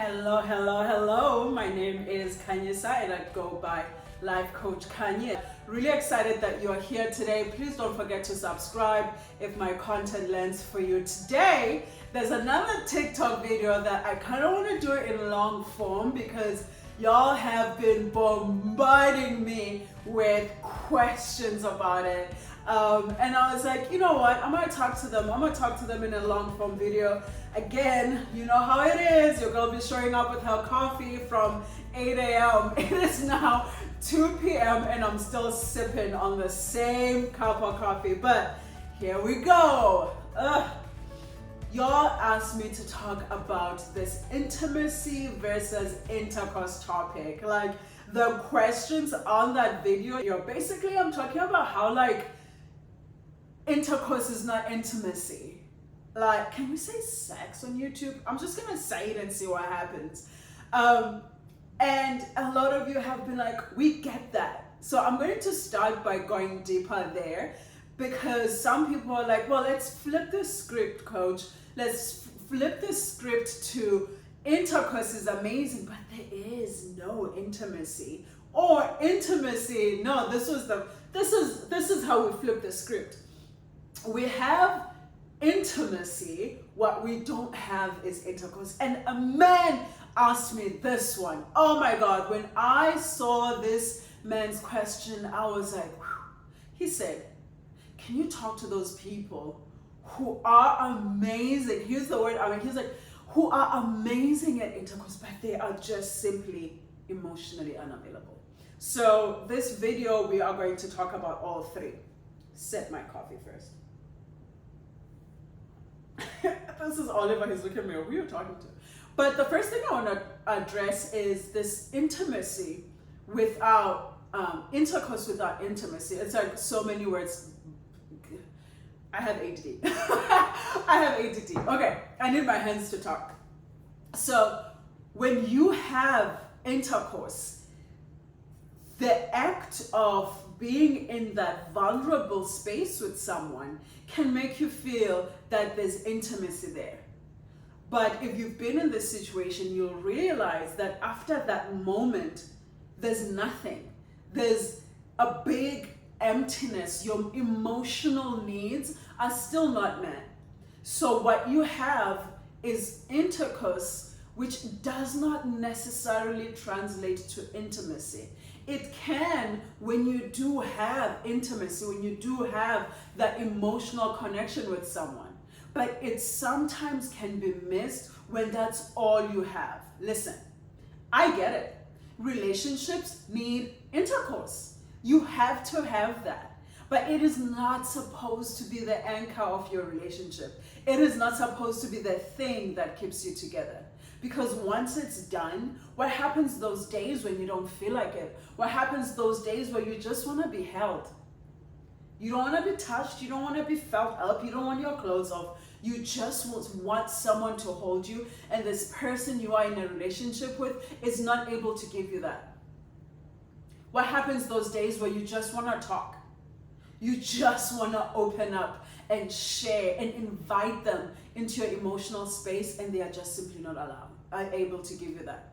Hello, hello, hello. My name is Kanye Said. I go by Life Coach Kanye. Really excited that you're here today. Please don't forget to subscribe if my content lands for you today. There's another TikTok video that I kind of want to do it in long form because y'all have been bombarding me with questions about it. And I was like, you know what? I'm gonna talk to them. I'm gonna talk to them in a long form video. Again, you know how it is. You're gonna be showing up with her coffee from 8 a.m. It is now 2 p.m. and I'm still sipping on the same cup of coffee. But here we go. Y'all asked me to talk about this intimacy versus intercourse topic. Like the questions on that video, I'm talking about how intercourse is not intimacy. Like, can we say sex on YouTube? I'm just gonna say it and see what happens. And a lot of you have been like, we get that. So I'm going to start by going deeper there because some people are like, well, let's flip the script, coach. Let's flip the script to intercourse is amazing, but there is no intimacy. Or intimacy, no, this is how we flip the script. We have intimacy, what we don't have is intercourse. And a man asked me this one. Oh my God, when I saw this man's question, I was like, whew. He said, can you talk to those people who are amazing? Here's the word, he's like, who are amazing at intercourse, but they are just simply emotionally unavailable. So this video, we are going to talk about all three. Set my coffee first. This is Oliver, he's looking at me, who are you talking to? But the first thing I want to address is this intimacy without, intercourse without intimacy. It's like so many words. I have ADD. I have ADD. Okay, I need my hands to talk. So when you have intercourse, the act of being in that vulnerable space with someone can make you feel that there's intimacy there. But if you've been in this situation, you'll realize that after that moment, there's nothing. There's a big emptiness. Your emotional needs are still not met. So what you have is intercourse, which does not necessarily translate to intimacy. It can when you do have intimacy, when you do have that emotional connection with someone. But it sometimes can be missed when that's all you have. Listen, I get it. Relationships need intercourse. You have to have that. But it is not supposed to be the anchor of your relationship. It is not supposed to be the thing that keeps you together. Because once it's done, what happens those days when you don't feel like it? What happens those days where you just want to be held? You don't want to be touched. You don't want to be felt up. You don't want your clothes off. You just want someone to hold you. And this person you are in a relationship with is not able to give you that. What happens those days where you just want to talk? You just want to open up and share and invite them into your emotional space, and they are just simply not able to give you that.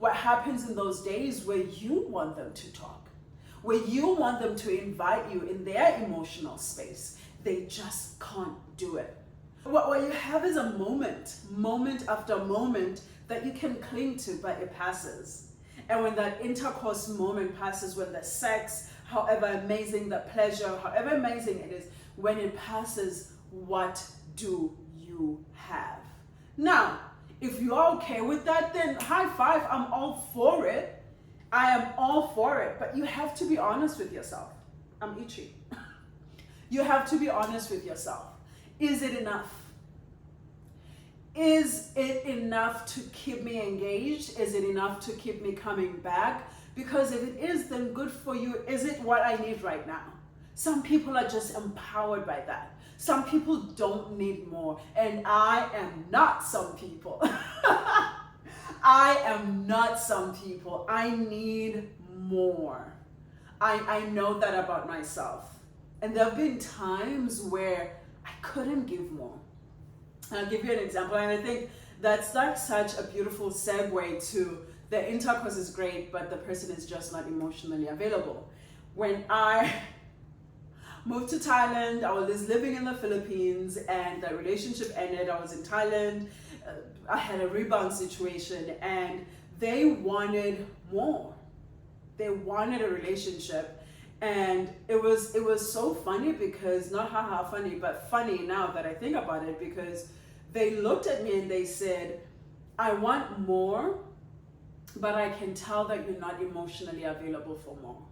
What happens in those days where you want them to talk, where you want them to invite you in their emotional space? They just can't do it. What you have is a moment after moment that you can cling to, but it passes. And when that intercourse moment passes, when the sex, however amazing the pleasure, however amazing it is, when it passes, what do you have? Now, if you're okay with that, then high five, I'm all for it. I am all for it, but you have to be honest with yourself. I'm itchy. You have to be honest with yourself. Is it enough? Is it enough to keep me engaged? Is it enough to keep me coming back? Because if it is, then good for you. Is it what I need right now? Some people are just empowered by that. Some people don't need more. And I am not some people. I am not some people. I need more. I know that about myself. And there have been times where I couldn't give more. I'll give you an example, and I think that's like such a beautiful segue to the intercourse is great, but the person is just not emotionally available. When I moved to Thailand, I was living in the Philippines, and the relationship ended. I was in Thailand. I had a rebound situation, and they wanted more. They wanted a relationship, and it was so funny because not haha funny, but funny now that I think about it, because they looked at me and they said, I want more, but I can tell that you're not emotionally available for more.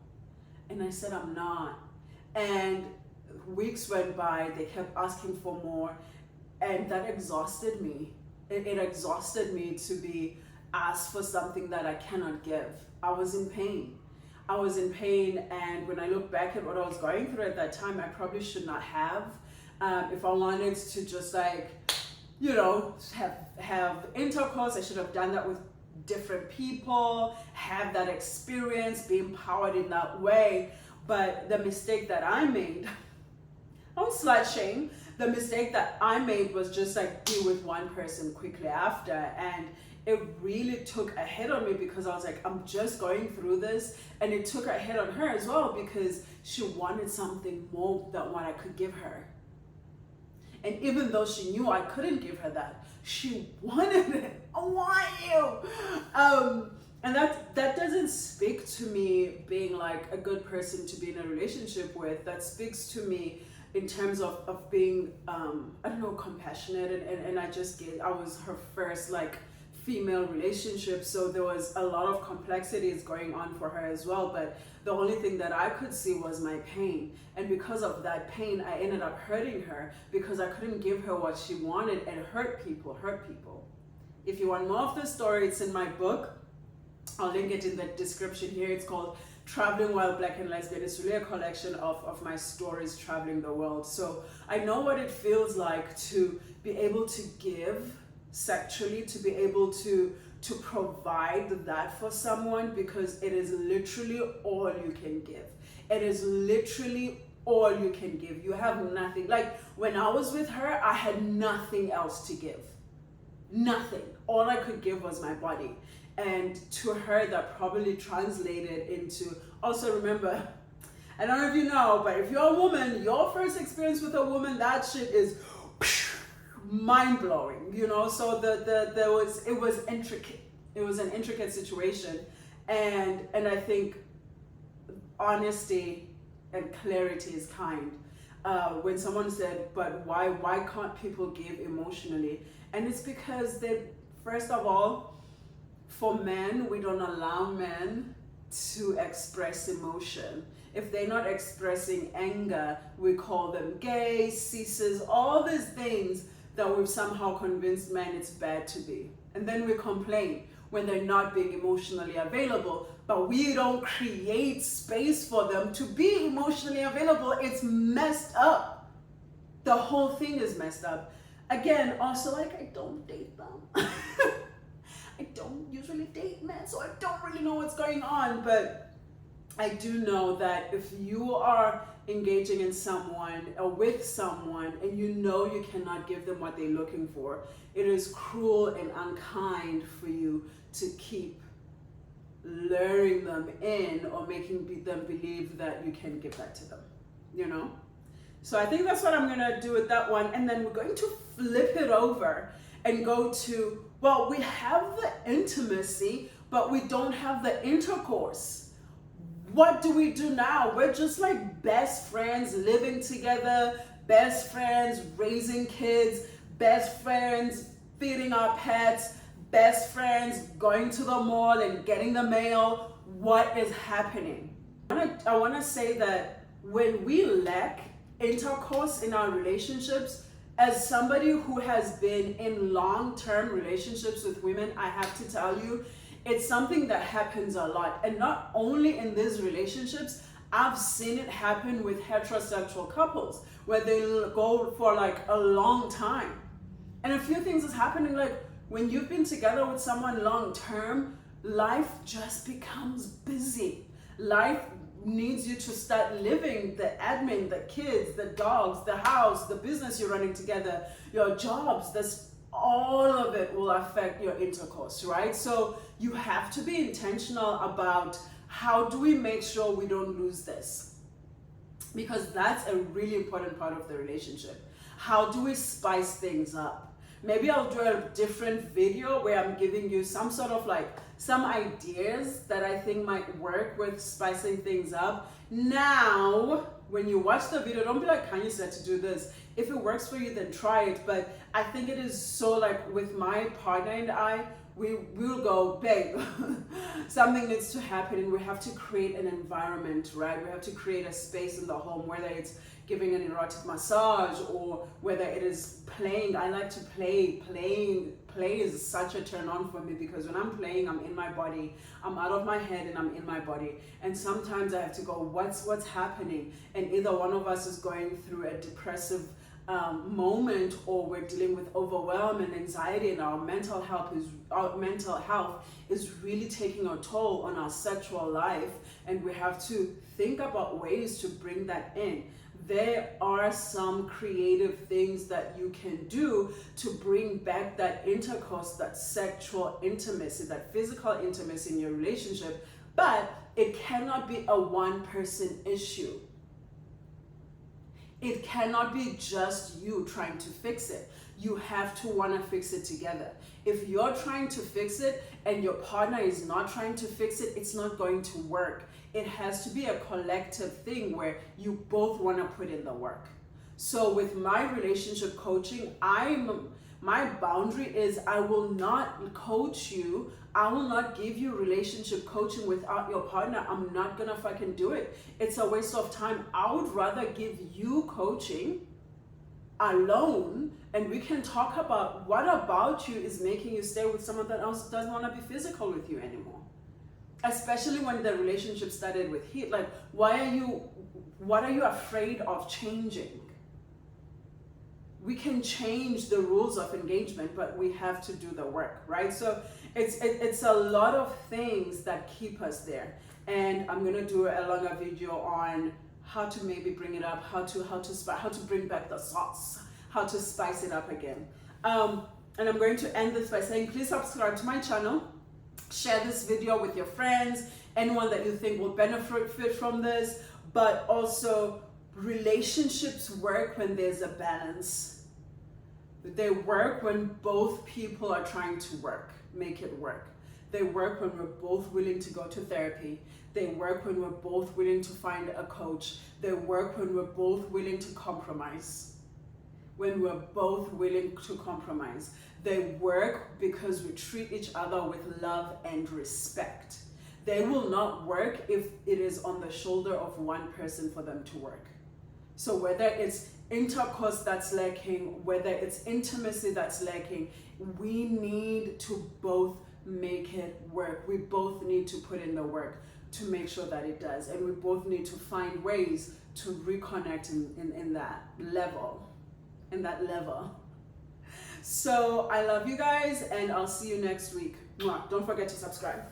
And I said, I'm not. And weeks went by, they kept asking for more, and that exhausted me. It exhausted me to be asked for something that I cannot give. I was in pain. And when I look back at what I was going through at that time, I probably should not have. If I wanted to just like, have intercourse, I should have done that with different people, have that experience, be empowered in that way. But the mistake that I made, I won't slut shame, the mistake that I made was just like be with one person quickly after. And it really took a hit on me because I was like, I'm just going through this. And it took a hit on her as well because she wanted something more than what I could give her. And even though she knew I couldn't give her that, she wanted it. I want you. And that doesn't speak to me being like a good person to be in a relationship with. That speaks to me in terms of being, compassionate. And I was her first like female relationship. So there was a lot of complexities going on for her as well. But the only thing that I could see was my pain. And because of that pain, I ended up hurting her because I couldn't give her what she wanted, and hurt people. If you want more of the story, it's in my book. I'll link it in the description here. It's called Traveling While Black and Lesbian. It's really a collection of my stories traveling the world. So I know what it feels like to be able to give sexually, to be able to provide that for someone, because it is literally all you can give. It is literally all you can give. You have nothing. Like when I was with her, I had nothing else to give. Nothing. All I could give was my body. And to her, that probably translated into, also remember, I don't know if you know, but if you're a woman, your first experience with a woman, that shit is mind-blowing, so it was intricate. It was an intricate situation. And I think honesty and clarity is kind. When someone said, but why can't people give emotionally? And it's because first of all, for men, we don't allow men to express emotion. If they're not expressing anger, we call them gay, cis, all these things that we've somehow convinced men it's bad to be. And then we complain when they're not being emotionally available, but we don't create space for them to be emotionally available. It's messed up. The whole thing is messed up. Again, also, like, I don't date them. I don't usually date men, so I don't really know what's going on, but I do know that if you are engaging in someone or with someone and you cannot give them what they're looking for, it is cruel and unkind for you to keep luring them in or making them believe that you can give that to them, So I think that's what I'm going to do with that one. And then we're going to flip it over and go to, well, we have the intimacy, but we don't have the intercourse. What do we do now? We're just like best friends living together, best friends raising kids, best friends feeding our pets, best friends going to the mall and getting the mail. What is happening? I want to say that when we lack intercourse in our relationships, as somebody who has been in long-term relationships with women, I have to tell you, it's something that happens a lot. And not only in these relationships, I've seen it happen with heterosexual couples where they go for like a long time. And a few things is happening, like when you've been together with someone long-term, life just becomes busy. Life needs you to start living the admin, the kids, the dogs, the house, the business you're running together, your jobs, all of it will affect your intercourse, right? So you have to be intentional about how do we make sure we don't lose this, because that's a really important part of the relationship. How do we spice things up? Maybe I'll do a different video where I'm giving you some sort of like some ideas that I think might work with spicing things up. Now, when you watch the video, don't be like, Kanye said to do this. If it works for you, then try it. But I think it is so, like with my partner and I, we will go, babe, something needs to happen, and we have to create an environment, right? We have to create a space in the home, whether it's giving an erotic massage or whether it is playing. I like to play. Play is such a turn on for me, because when I'm playing, I'm in my body, I'm out of my head and I'm in my body. And sometimes I have to go, what's happening? And either one of us is going through a depressive moment, or we're dealing with overwhelm and anxiety, and our mental health is really taking a toll on our sexual life, and we have to think about ways to bring that in. There are some creative things that you can do to bring back that intercourse, that sexual intimacy, that physical intimacy in your relationship, but it cannot be a one-person issue. It cannot be just you trying to fix it. You have to want to fix it together. If you're trying to fix it and your partner is not trying to fix it, it's not going to work. It has to be a collective thing where you both want to put in the work. So with my relationship coaching, my boundary is I will not coach you. I will not give you relationship coaching without your partner. I'm not gonna fucking do it. It's a waste of time. I would rather give you coaching alone, and we can talk about what about you is making you stay with someone that else doesn't want to be physical with you anymore. Especially when the relationship started with heat. Like, what are you afraid of changing? We can change the rules of engagement, but we have to do the work, right? So it's a lot of things that keep us there. And I'm gonna do a longer video on how to maybe bring it up, how to bring back the sauce, how to spice it up again. And I'm going to end this by saying, please subscribe to my channel, share this video with your friends, anyone that you think will benefit from this. But also, relationships work when there's a balance. They work when both people are trying to make it work. They work when we're both willing to go to therapy. They work when we're both willing to find a coach. They work when we're both willing to compromise. When we're both willing to compromise. They work because we treat each other with love and respect. They will not work if it is on the shoulder of one person for them to work. So whether it's intercourse that's lacking, whether it's intimacy that's lacking, we need to both make it work. We both need to put in the work to make sure that it does. And we both need to find ways to reconnect in that level. So I love you guys, and I'll see you next week. Mwah. Don't forget to subscribe.